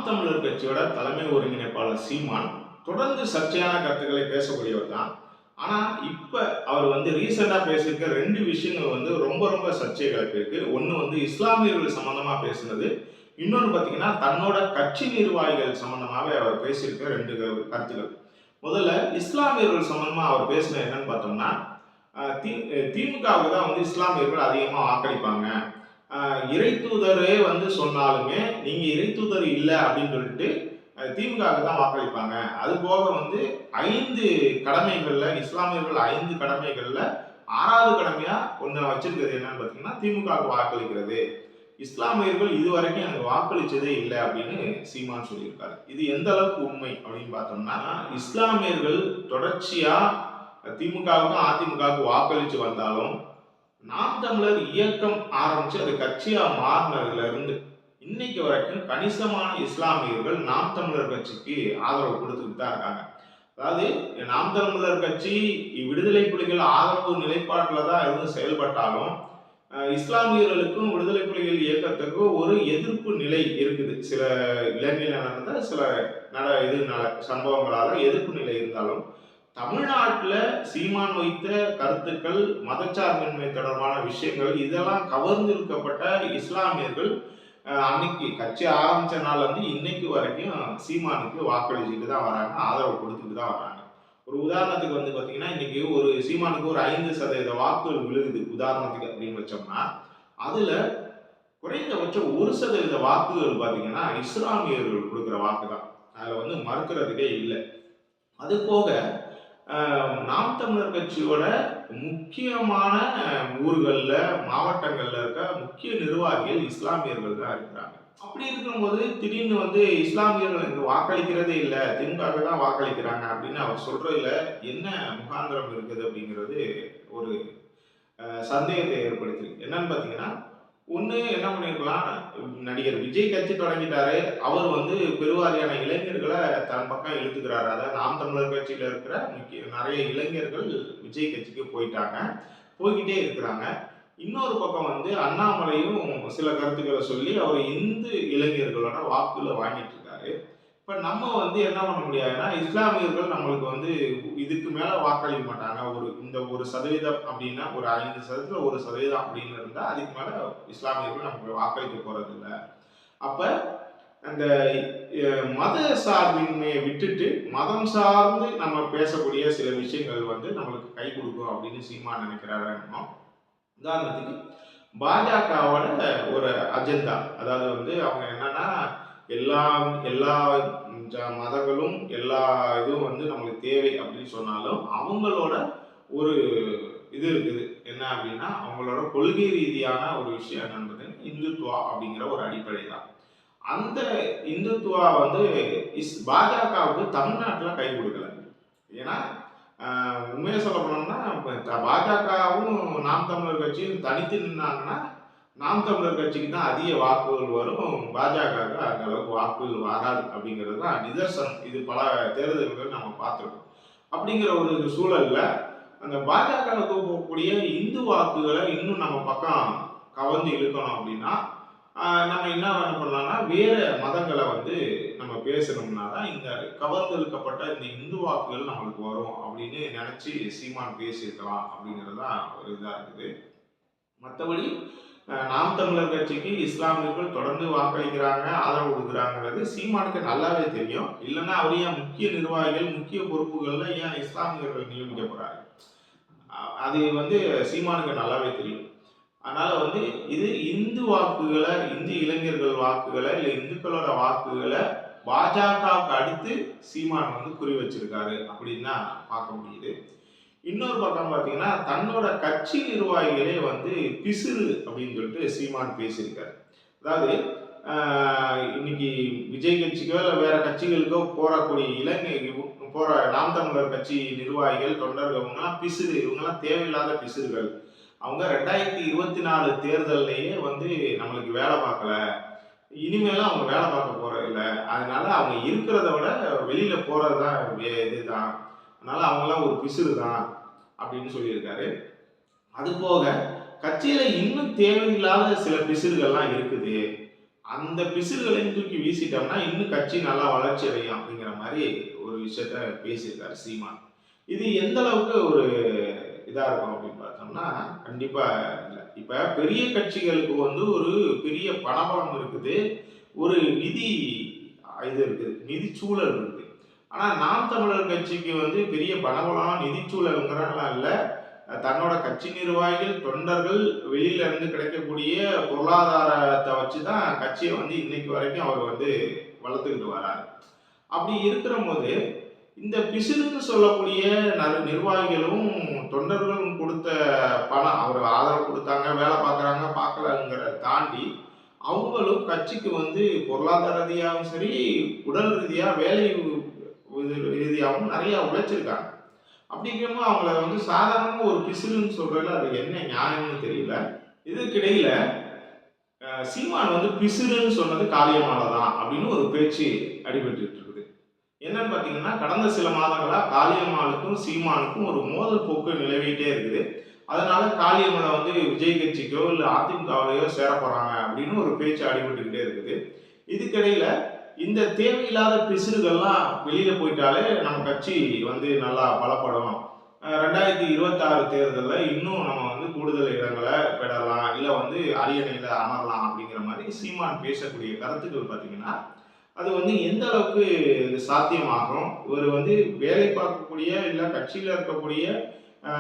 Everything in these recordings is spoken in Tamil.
தமிழர் கட்சியோட தலைமை ஒருங்கிணைப்பாளர் சீமான் தொடர்ந்து சர்ச்சையான கருத்துக்களை பேசக்கூடியவர் தான். ஆனா, இப்ப அவர் ரீசென்ட்டா பேசியிருக்க 2 விஷயங்கள் ரொம்ப ரொம்ப சர்ச்சையை கிளப்பியிருக்கு. ஒண்ணு இஸ்லாமியர்கள் சம்மந்தமா பேசினது. இன்னொன்னு பார்த்தீங்கன்னா, தன்னோட கட்சி நிர்வாகிகள் சம்மந்தமாவே அவர் பேசியிருக்க 2 கருத்துக்கள். முதல்ல இஸ்லாமியர்கள் சம்மந்தமா அவர் பேசினது என்னன்னு பார்த்தோம்னா, திமுகவுக்கு தான் இஸ்லாமியர்கள் அதிகமா வாக்களிப்பாங்க. இறை தூதரே சொன்னாலுமே, நீங்க இறை தூதர் இல்ல அப்படின்னு சொல்லிட்டு திமுகவுக்கு தான் வாக்களிப்பாங்க. அது போக 5 கடமைகள்ல இஸ்லாமியர்கள் 5 கடமைகள்ல 6வது கடமையா ஒண்ணு வச்சிருக்கிறது என்னன்னு பார்த்தீங்கன்னா, திமுகவுக்கு வாக்களிக்கிறது. இஸ்லாமியர்கள் இதுவரைக்கும் எனக்கு வாக்களிச்சதே இல்லை அப்படின்னு சீமான் சொல்லியிருக்காரு. இது எந்த அளவுக்கு உண்மை அப்படின்னு பார்த்தோம்னா, இஸ்லாமியர்கள் தொடர்ச்சியா திமுகவுக்கும் அதிமுகவுக்கும் வாக்களிச்சு வந்தாலும், நாம் தமிழர் இயக்கம் ஆரம்பிச்சு அது கட்சியா மாறினதுல இருந்து இன்னைக்கு வரைக்கும் கணிசமான இஸ்லாமியர்கள் நாம் தமிழர் கட்சிக்கு ஆதரவு கொடுத்துட்டு தான் இருக்காங்க. அதாவது நாம் தமிழர் கட்சி விடுதலை புலிகள் ஆதரவு நிலைப்பாட்டில் தான் இருந்து செயல்பட்டாலும், இஸ்லாமியர்களுக்கும் விடுதலை புலிகள் இயக்கத்துக்கும் ஒரு எதிர்ப்பு நிலை இருக்குது. சில இலங்கையில் நடந்த சில சம்பவங்களால எதிர்ப்பு நிலை இருந்தாலும், தமிழ்நாட்டில் சீமான் வைத்த கருத்துக்கள், மதச்சார்பின்மை தொடர்பான விஷயங்கள் இதெல்லாம் கவர்ந்திருக்கப்பட்ட இஸ்லாமியர்கள் அன்னைக்கு கட்சி ஆரம்பிச்ச நாள் இன்னைக்கு வரைக்கும் சீமானுக்கு வாக்களிச்சுட்டு தான் வராங்க, ஆதரவு கொடுத்துட்டு தான் வராங்க. ஒரு உதாரணத்துக்கு பார்த்தீங்கன்னா, இன்னைக்கு ஒரு சீமானுக்கு ஒரு 5% வாக்குகள் விழுகுது உதாரணத்துக்கு அப்படின்னு வச்சோம்னா, அதுல குறைந்தபட்சம் 1% வாக்குகள் பார்த்தீங்கன்னா இஸ்லாமியர்கள் கொடுக்குற வாக்கு தான். அதுல மறுக்கிறதுக்கே இல்லை. அது போக நாம் தமிழர் கட்சியோட முக்கியமான ஊர்கள்ல, மாவட்டங்கள்ல இருக்க முக்கிய நிர்வாகிகள் இஸ்லாமியர்கள் தான் இருக்கிறாங்க. அப்படி இருக்கும்போது திடீர்னு இஸ்லாமியர்கள் வாக்களிக்கிறதே இல்லை, திமுக தான் வாக்களிக்கிறாங்க அப்படின்னு அவர் சொல்றதுல என்ன முகாந்திரம் இருக்குது அப்படிங்கிறது ஒரு சந்தேகத்தை ஏற்படுத்திருக்கு. என்னன்னு பார்த்தீங்கன்னா, ஒன்று என்ன பண்ணியிருக்கலாம், நடிகர் விஜய் கட்சி தொடங்கிட்டாரு, அவர் பெருவாரியான இளைஞர்களை தன் பக்கம் இழுத்துக்கிறாரு. அதாவது நாம் தமிழர் கட்சியில் இருக்கிற நிறைய இளைஞர்கள் விஜய் கட்சிக்கு போயிட்டாங்க, போய்கிட்டே இருக்கிறாங்க. இன்னொரு பக்கம் அண்ணாமலையும் சில கருத்துக்களை சொல்லி அவர் இந்து இளைஞர்களோட வாக்குகளை வாங்கிட்டு இருக்காரு. இப்ப நம்ம என்ன பண்ண முடியாதுன்னா, இஸ்லாமியர்கள் நம்மளுக்கு இதுக்கு மேல வாக்களிக்க மாட்டாங்க. இந்த 1% அப்படின்னா ஒரு 5% 1% அப்படின்னு இருந்தா அதுக்கு மேல இஸ்லாமியர்கள் நமக்கு வாக்களிக்க போறது இல்லை. அப்ப அந்த மத சார்பின்மையை விட்டுட்டு மதம் சார்ந்து நம்ம பேசக்கூடிய சில விஷயங்கள் நம்மளுக்கு கை கொடுக்கும் அப்படின்னு சீமான் நினைக்கிறாரு. உதாரணத்துக்கு பாஜகவோட ஒரு அஜெண்டா, அதாவது அவங்க என்னன்னா, எல்லா மதங்களும் எல்லா இதுவும் நம்மளுக்கு தேவை அப்படின்னு சொன்னாலும், அவங்களோட ஒரு இது இருக்குது. என்ன அப்படின்னா, அவங்களோட கொள்கை ரீதியான ஒரு விஷயம் என்னன்றது இந்துத்துவா அப்படிங்கிற ஒரு அடிப்படை தான். அந்த இந்துத்துவா பாஜகவுக்கு தமிழ்நாட்டில் கை கொடுக்கல. ஏன்னா உண்மையை சொல்ல போனோம்னா, பாஜகவும் நாம் தமிழர் கட்சியும் தனித்து நின்னாங்கன்னா நாம் தமிழர் கட்சிக்கு தான் அதிக வாக்குகள் வரும், பாஜகவுக்கு அந்த அளவுக்கு வாக்குகள் வராது அப்படிங்கிறது தான் நிதர்சனம். இது பல தேர்தல்கள் நம்ம பார்த்துருக்கோம். அப்படிங்கிற ஒரு சூழல்ல அந்த பாஜகவுக்கு போகக்கூடிய இந்து வாக்குகளை இன்னும் நம்ம பக்கம் கவர்ந்து இழுக்கணும் அப்படின்னா, நம்ம என்ன பண்ணலாம்னா, வேற மதங்களை நம்ம பேசணும்னா தான் இந்த கவர்ந்தெழுக்கப்பட்ட இந்த இந்து வாக்குகள் நம்மளுக்கு வரும் அப்படின்னு நினைச்சு சீமான் பேசியிருக்கலாம் அப்படிங்கிறது தான் ஒரு இதா இருக்குது. மற்றபடி நாம் தமிழர் கட்சிக்கு இஸ்லாமியர்கள் தொடர்ந்து வாக்களிக்கிறாங்க, ஆதரவு கொடுக்குறாங்கிறது சீமானுக்கு நல்லாவே தெரியும். இல்லைன்னா அவர் ஏன் முக்கிய நிர்வாகிகள், முக்கிய பொறுப்புகள்ல ஏன் இஸ்லாமியர்கள் நியமிக்க போறாரு, அது சீமானுக்கு நல்லாவே தெரியும். அதனால இது இந்து வாக்குகளை, இந்து இளைஞர்கள் வாக்குகளை, இல்லை இந்துக்களோட வாக்குகளை பாஜகவுக்கு அடுத்து சீமான் குறி வச்சிருக்காரு அப்படின்னு தான் பார்க்க முடியுது. இன்னொரு பக்கம் பார்த்தீங்கன்னா, தன்னோட கட்சி நிர்வாகிகளே பிசுறு அப்படின்னு சொல்லிட்டு சீமான் பேசியிருக்காரு. அதாவது இன்னைக்கு விஜய் கட்சிக்கோ இல்லை வேற கட்சிகளுக்கோ போற நாம் தமிழர் கட்சி நிர்வாகிகள், தொண்டர்கள் இவங்கெல்லாம் பிசுறு, இவங்கெல்லாம் தேவையில்லாத பிசுறுகள். அவங்க 2024 தேர்தல்லையே நம்மளுக்கு வேலை பார்க்கல, இனிமேலும் அவங்க வேலை பார்க்க போறது இல்லை, அதனால அவங்க இருக்கிறத விட வெளியில போறதுதான் இதுதான், அதனால அவங்களாம் ஒரு பிசுறு தான் அப்படின்னு சொல்லியிருக்காரு. அது போக கட்சியில இன்னும் தேவையில்லாத சில பிசுறுகள்லாம் இருக்குது. அந்த பிசிறுகளையும் தூக்கி வீசிட்டோம்னா இன்னும் கட்சி நல்லா வளர்ச்சி அடையும் அப்படிங்கிற மாதிரி ஒரு விஷயத்த பேசியிருக்காரு சீமான். இது எந்த அளவுக்கு ஒரு இதா இருக்கும் அப்படின்னு பார்த்தோம்னா, கண்டிப்பா இல்ல. இப்ப பெரிய கட்சிகளுக்கு வந்து ஒரு பெரிய பணபலம் இருக்குது. ஒரு நிதி இது இருக்குது. நிதிச்சூழல் இருக்குது. ஆனா நாம் தமிழர் கட்சிக்கு வந்து பெரிய பணபலம், நிதிச்சூழல்ங்கிறதெல்லாம் இல்ல. தன்னோட கட்சி நிர்வாகிகள், தொண்டர்கள், வெளியில இருந்து கிடைக்கக்கூடிய பொருளாதாரத்த வச்சு தான் கட்சிய வந்து இன்னைக்கு வரைக்கும் அவர் வந்து வளர்த்துக்கிட்டு வராரு. அப்படி இருக்கிறபோது, இந்த பிசிறுன்னு சொல்லக்கூடிய நிர்வாகிகளும், தொண்டர்களும் குடுத்த பணம், அவர் ஆதரவு குடுத்தாங்க, வேலை பார்க்குறாங்க, பார்க்கலங்கிறத தாண்டி, அவங்களும் கட்சிக்கு வந்து பொருளாதார ரீதியாவும் சரி, உடல் ரீதியா, வேலை இது ரீதியாவும் நெறைய உழைச்சிருக்காங்க. அப்படிங்கிறப்போ அவங்கள வந்து சாதாரணமா ஒரு பிசிறுன்னு சொல்றதுல அது என்ன நியாயம்னு தெரியல. இதுக்கிடையில சீமான் வந்து பிசிறுன்னு சொன்னது காளியம்மாள தான் அப்படின்னு ஒரு பேச்சு அடிபட்டுட்டு இருக்குது. என்னன்னு பார்த்தீங்கன்னா, கடந்த சில மாதங்களா காளியம்மாளுக்கும், சீமானுக்கும் ஒரு மோதல் போக்கு நிலவிட்டே இருக்குது. அதனால காளியம்மன வந்து விஜய் கட்சிக்கோ, இல்ல அதிமுகவிலயோ சேர போறாங்க அப்படின்னு ஒரு பேச்சு அடிபட்டுக்கிட்டே இருக்குது. இதுக்கிடையில இந்த தேவையில்லாத பிசிறுகள்லாம் வெளியில போயிட்டாலே நம்ம கட்சி வந்து நல்லா பலப்படும். 2026 தேர்தல்ல இன்னும் நம்ம வந்து கூடுதல் இடங்கள பெறலாம். இல்ல வந்து அரியணையில அமரலாம் அப்படிங்கிற மாரி சீமான் பேசக்கூடிய கருத்துக்கள் பார்த்தீங்கன்னா, அது வந்து எந்த அளவுக்கு சாத்தியமாகும்? இவரு வந்து வேலை பார்க்கக்கூடிய, இல்ல கட்சியில இருக்கக்கூடிய அ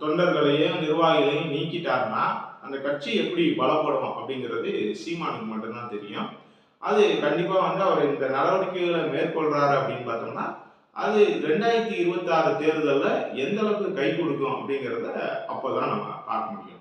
தொண்டர்களையும், நிர்வாகிகளையும் நீக்கிட்டாருன்னா, அந்த கட்சி எப்படி பலப்படும் அப்படிங்கிறது சீமானுக்கு மட்டும் தான் தெரியும். அது கண்டிப்பா வந்து அவர் இந்த நடவடிக்கைகள மேற்கொள்றாரு அப்படின்னு பார்த்தோம்னா, அது 2026 தேர்தல்ல எந்த அளவுக்கு கை குடுக்கும் அப்படிங்கிறத அப்பதான் நம்ம பார்க்க முடியும்.